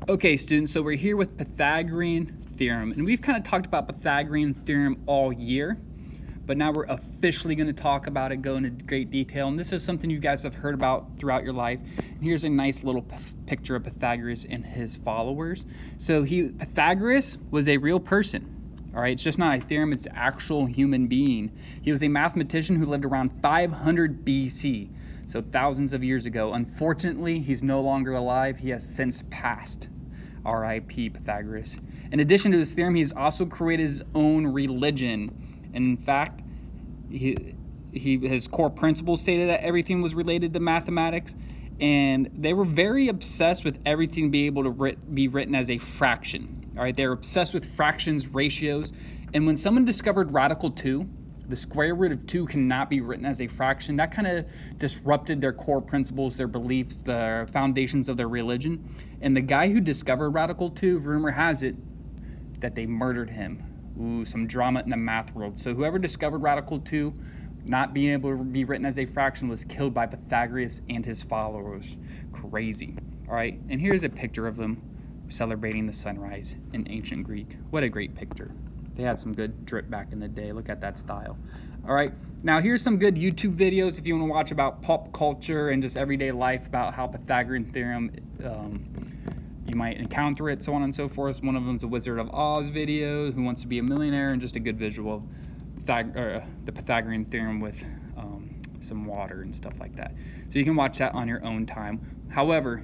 Okay, students, so we're here with Pythagorean theorem, and we've kind of talked about Pythagorean theorem all year, but now we're officially going to talk about it, go into great detail, and this is something you guys have heard about throughout your life. And here's a nice little picture of Pythagoras and his followers. So Pythagoras was a real person. All right, it's just not a theorem, it's an actual human being. He was a mathematician who lived around 500 BC, so thousands of years ago. Unfortunately, he's no longer alive. He has since passed. R.I.P. Pythagoras. In addition to his theorem, he's also created his own religion. And in fact, his core principles stated that everything was related to mathematics, and they were very obsessed with everything being able to be written as a fraction. All right, they were obsessed with fractions, ratios, and when someone discovered radical 2, the square root of 2 cannot be written as a fraction. That kind of disrupted their core principles, their beliefs, the foundations of their religion. And the guy who discovered radical 2, rumor has it that they murdered him. Ooh, some drama in the math world. So whoever discovered radical 2, not being able to be written as a fraction, was killed by Pythagoras and his followers. Crazy. All right, and here's a picture of them celebrating the sunrise in ancient Greek. What a great picture. They had some good drip back in the day. Look at that style. All right, now here's some good YouTube videos if you want to watch about pop culture and just everyday life, about how Pythagorean theorem, you might encounter it, so on and so forth. One of them is a Wizard of Oz video, Who Wants to Be a Millionaire, and just a good visual of the Pythagorean theorem with some water and stuff like that. So you can watch that on your own time. However,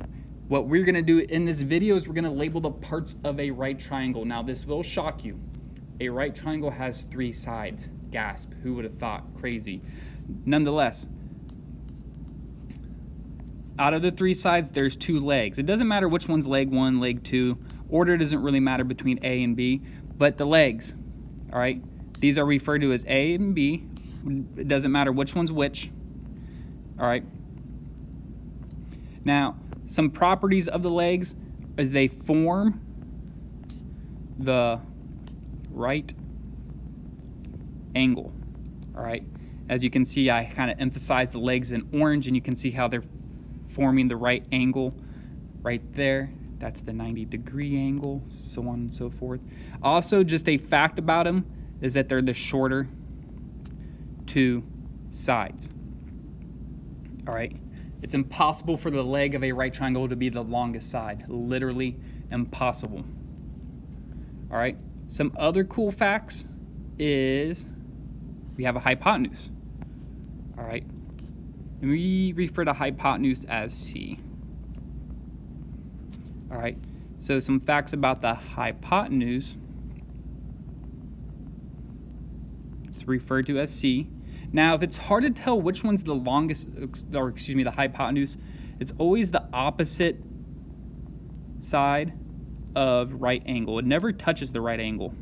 what we're going to do in this video is we're going to label the parts of a right triangle. Now this will shock you. A right triangle has 3 sides. Gasp, who would have thought? Crazy. Nonetheless, out of the 3 sides, there's 2 legs. It doesn't matter which one's leg 1, leg 2. Order doesn't really matter between A and B, but the legs, all right? These are referred to as A and B. It doesn't matter which one's which, all right? Now, some properties of the legs is they form the right angle. All right, as you can see, I kind of emphasize the legs in orange, and you can see how they're forming the right angle right there. That's the 90-degree angle, so on and so forth. Also, just a fact about them is that they're the shorter 2 sides. All right, it's impossible for the leg of a right triangle to be the longest side. Literally impossible. All right. Some other cool facts is we have a hypotenuse, all right? And we refer to hypotenuse as C. All right, so some facts about the hypotenuse. It's referred to as C. Now, if it's hard to tell which one's the longest, or excuse me, the hypotenuse, it's always the opposite side of right angle. It never touches the right angle.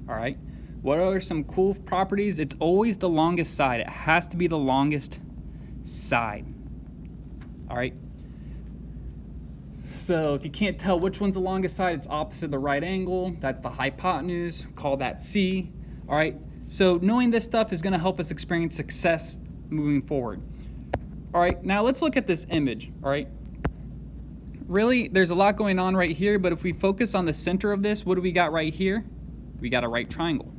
All right, what are some cool properties? It's always the longest side. It has to be the longest side. All right, so if you can't tell which one's the longest side, it's opposite the right angle. That's the hypotenuse. Call that C. All right, so knowing this stuff is going to help us experience success moving forward. All right, now let's look at this image. All right, really, there's a lot going on right here, but if we focus on the center of this, what do we got right here? We got a right triangle.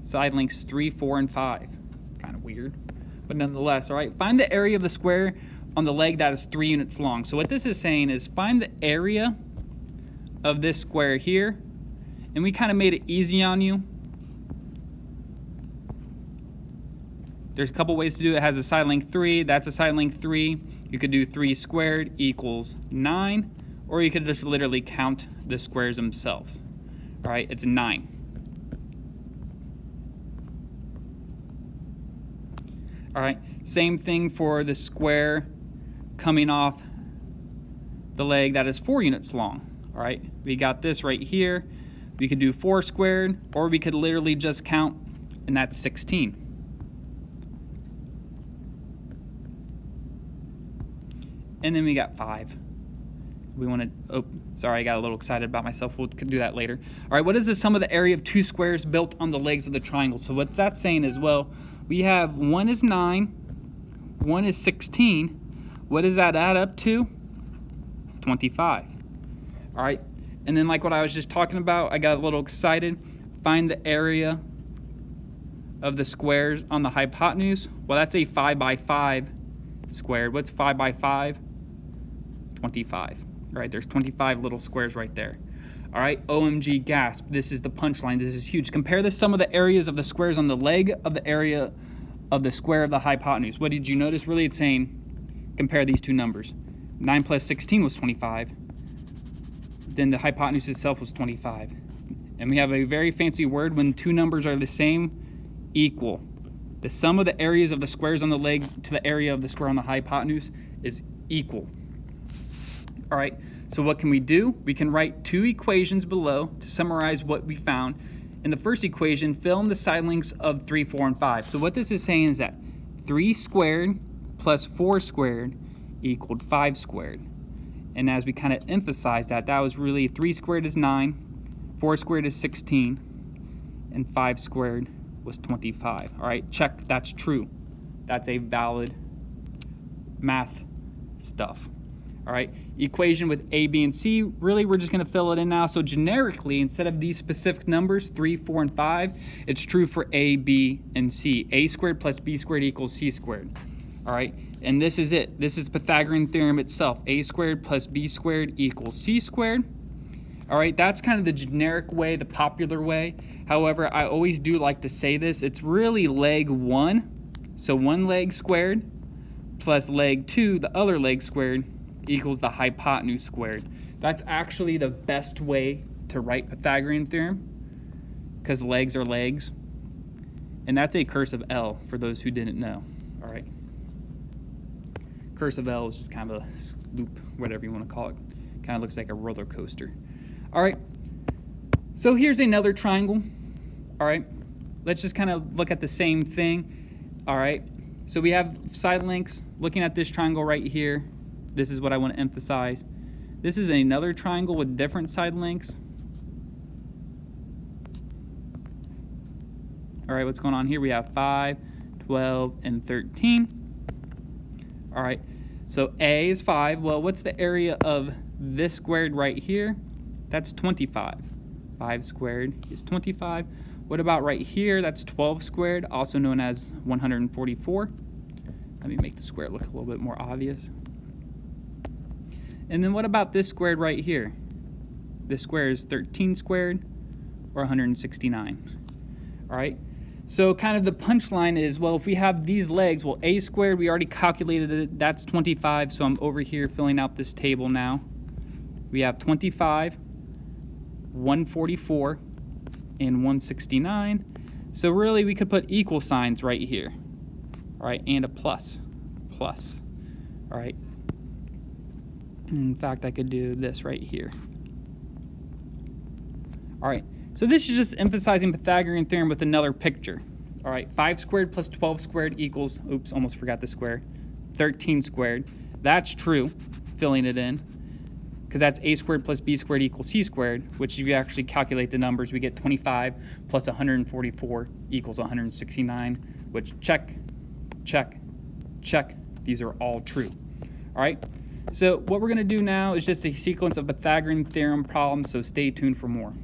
Side lengths 3, 4, and 5. Kind of weird, but nonetheless, all right? Find the area of the square on the leg that is 3 units long. So what this is saying is find the area of this square here, and we kind of made it easy on you. There's a couple ways to do it. It has a side length 3. That's a side length 3. You could do 3 squared equals 9, or you could just literally count the squares themselves. All right, it's 9. All right, same thing for the square coming off the leg that is 4 units long. All right, we got this right here. We could do 4 squared, or we could literally just count, and that's 16. And then we got 5. We want to, oh, sorry, I got a little excited about myself. We'll do that later. All right, what is the sum of the area of 2 squares built on the legs of the triangle? So what's that saying as well? We have 1 is 9, 1 is 16. What does that add up to? 25. All right, and then like what I was just talking about, I got a little excited. Find the area of the squares on the hypotenuse. Well, that's a 5 by 5 squared. What's 5 by 5? 25. All right, there's 25 little squares right there. All right, OMG, gasp. This is the punchline. This is huge. Compare the sum of the areas of the squares on the leg of the area of the square of the hypotenuse. What did you notice? Really, it's saying compare these two numbers. 9 plus 16 was 25. Then the hypotenuse itself was 25. And we have a very fancy word when two numbers are the same: equal. The sum of the areas of the squares on the legs to the area of the square on the hypotenuse is equal. All right, so what can we do? We can write two equations below to summarize what we found. In the first equation, fill in the side lengths of 3, 4, and 5. So what this is saying is that 3 squared plus 4 squared equaled 5 squared. And as we kind of emphasized that was really 3 squared is 9, 4 squared is 16, and 5 squared was 25. All right, check, that's true. That's a valid math stuff. All right, equation with A, B, and C, really we're just gonna fill it in now. So generically, instead of these specific numbers, 3, 4, and 5, it's true for A, B, and C. A squared plus B squared equals C squared. All right, and this is it. This is Pythagorean theorem itself. A squared plus B squared equals C squared. All right, that's kind of the generic way, the popular way. However, I always do like to say this. It's really leg 1, so one leg squared, plus leg 2, the other leg squared, equals the hypotenuse squared. That's actually the best way to write Pythagorean theorem, because legs are legs. And that's a curse of L, for those who didn't know. All right. Curse of L is just kind of a loop, whatever you want to call it. Kind of looks like a roller coaster. All right, so here's another triangle. All right, let's just kind of look at the same thing. All right, so we have side lengths. Looking at this triangle right here, this is what I want to emphasize. This is another triangle with different side lengths. All right, what's going on here? We have 5, 12, and 13. All right, so A is 5. Well, what's the area of this squared right here? That's 25. 5 squared is 25. What about right here? That's 12 squared, also known as 144. Let me make the square look a little bit more obvious. And then what about this squared right here? This square is 13 squared, or 169. All right, so kind of the punchline is, well, if we have these legs, well, A squared, we already calculated it, that's 25, so I'm over here filling out this table now. We have 25, 144, and 169. So really we could put equal signs right here. All right, and a plus. All right. In fact, I could do this right here. All right, so this is just emphasizing Pythagorean theorem with another picture. All right, 5 squared plus 12 squared equals, oops, almost forgot the square, 13 squared. That's true, filling it in, because that's A squared plus B squared equals C squared, which if you actually calculate the numbers, we get 25 plus 144 equals 169, which check, check, check. These are all true. All right, so what we're going to do now is just a sequence of Pythagorean theorem problems, so stay tuned for more.